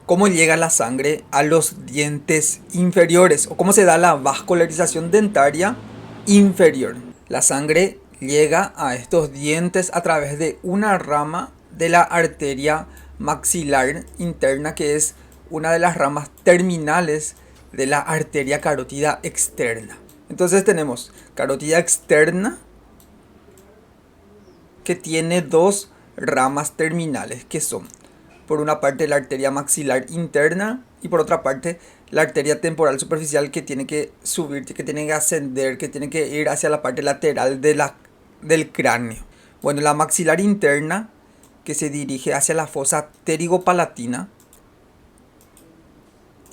¿Cómo llega la sangre a los dientes inferiores? ¿O cómo se da la vascularización dentaria inferior? La sangre llega a estos dientes a través de una rama de la arteria maxilar interna, que es una de las ramas terminales de la arteria carótida externa. Entonces tenemos carótida externa, que tiene dos ramas terminales, que son por una parte la arteria maxilar interna y por otra parte la arteria temporal superficial, que tiene que subir, que tiene que ascender, que tiene que ir hacia la parte lateral del cráneo. Bueno, la maxilar interna, que se dirige hacia la fosa pterigopalatina,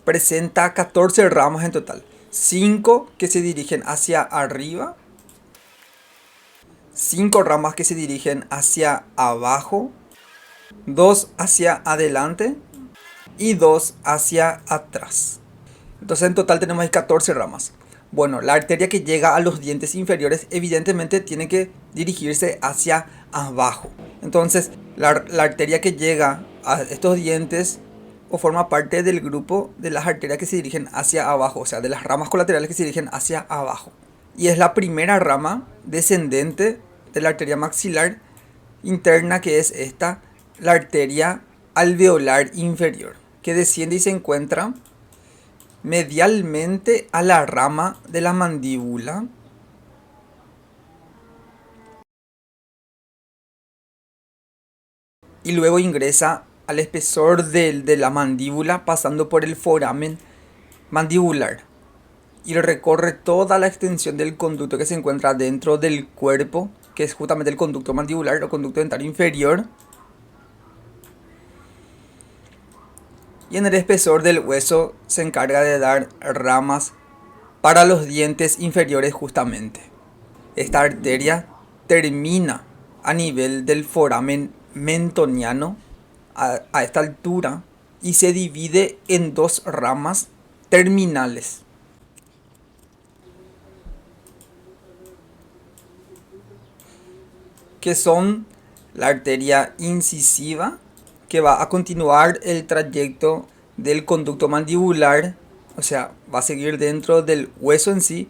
presenta 14 ramas en total. 5 que se dirigen hacia arriba, 5 ramas que se dirigen hacia abajo, 2 hacia adelante y 2 hacia atrás. Entonces en total tenemos ahí 14 ramas. Bueno, la arteria que llega a los dientes inferiores evidentemente tiene que dirigirse hacia abajo. Entonces la arteria que llega a estos dientes o forma parte del grupo de las arterias que se dirigen hacia abajo, o sea, de las ramas colaterales que se dirigen hacia abajo. Y es la primera rama descendente de la arteria maxilar interna, que es esta, la arteria alveolar inferior, que desciende y se encuentra medialmente a la rama de la mandíbula y luego ingresa al espesor de la mandíbula, pasando por el foramen mandibular y recorre toda la extensión del conducto que se encuentra dentro del cuerpo, que es justamente el conducto mandibular o conducto dentario inferior, y en el espesor del hueso se encarga de dar ramas para los dientes inferiores justamente. Esta arteria termina a nivel del foramen mentoniano a esta altura y se divide en dos ramas terminales. Que son la arteria incisiva, que va a continuar el trayecto del conducto mandibular, o sea, va a seguir dentro del hueso en sí,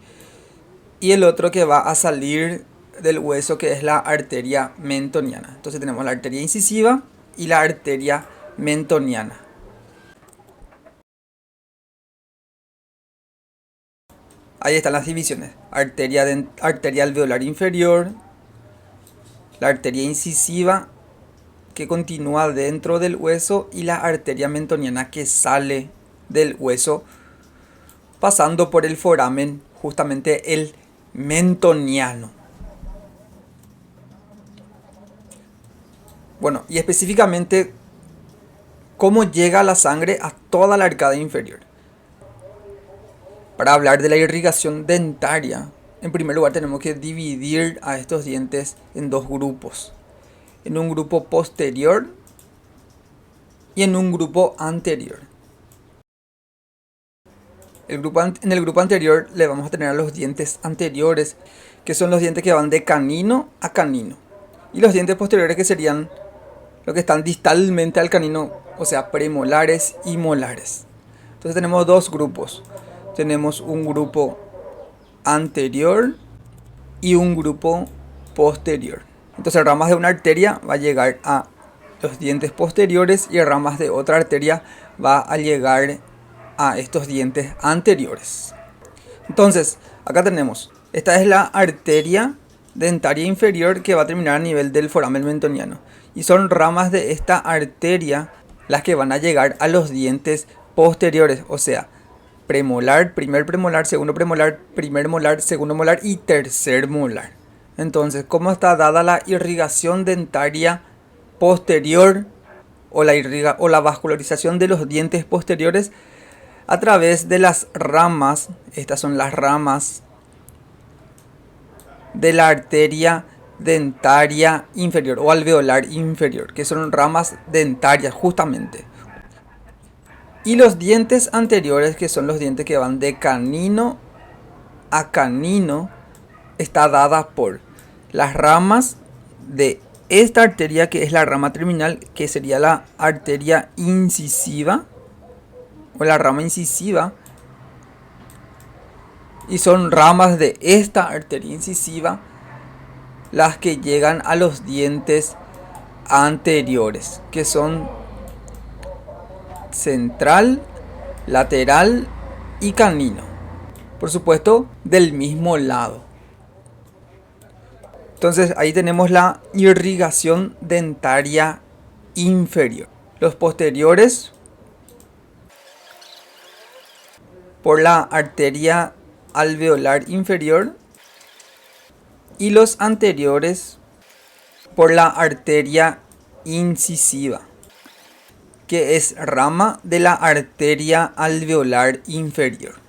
y el otro que va a salir del hueso, que es la arteria mentoniana. Entonces tenemos la arteria incisiva y la arteria mentoniana. Ahí están las divisiones: arteria alveolar inferior, la arteria incisiva que continúa dentro del hueso y la arteria mentoniana que sale del hueso pasando por el foramen, justamente el mentoniano. Bueno, y específicamente, ¿cómo llega la sangre a toda la arcada inferior? Para hablar de la irrigación dentaria, en primer lugar tenemos que dividir a estos dientes en dos grupos: en un grupo posterior y en un grupo anterior. En el grupo anterior le vamos a tener a los dientes anteriores, que son los dientes que van de canino a canino, y los dientes posteriores, que serían los que están distalmente al canino, o sea, premolares y molares. Entonces tenemos dos grupos. Tenemos un grupo anterior y un grupo posterior. Entonces ramas de una arteria va a llegar a los dientes posteriores y ramas de otra arteria va a llegar a estos dientes anteriores. Entonces acá tenemos, esta es la arteria dentaria inferior, que va a terminar a nivel del foramen mentoniano, y son ramas de esta arteria las que van a llegar a los dientes posteriores, o sea, premolar, primer premolar, segundo premolar, primer molar, segundo molar y tercer molar. Entonces, ¿cómo está dada la irrigación dentaria posterior o la vascularización de los dientes posteriores? A través de las ramas. Estas son las ramas de la arteria dentaria inferior o alveolar inferior, que son ramas dentarias justamente. Y los dientes anteriores, que son los dientes que van de canino a canino, está dada por las ramas de esta arteria, que es la rama terminal, que sería la arteria incisiva, o la rama incisiva, y son ramas de esta arteria incisiva las que llegan a los dientes anteriores, que son central, lateral y canino. Por supuesto, del mismo lado. Entonces ahí tenemos la irrigación dentaria inferior. Los posteriores por la arteria alveolar inferior y los anteriores por la arteria incisiva, que es rama de la arteria alveolar inferior.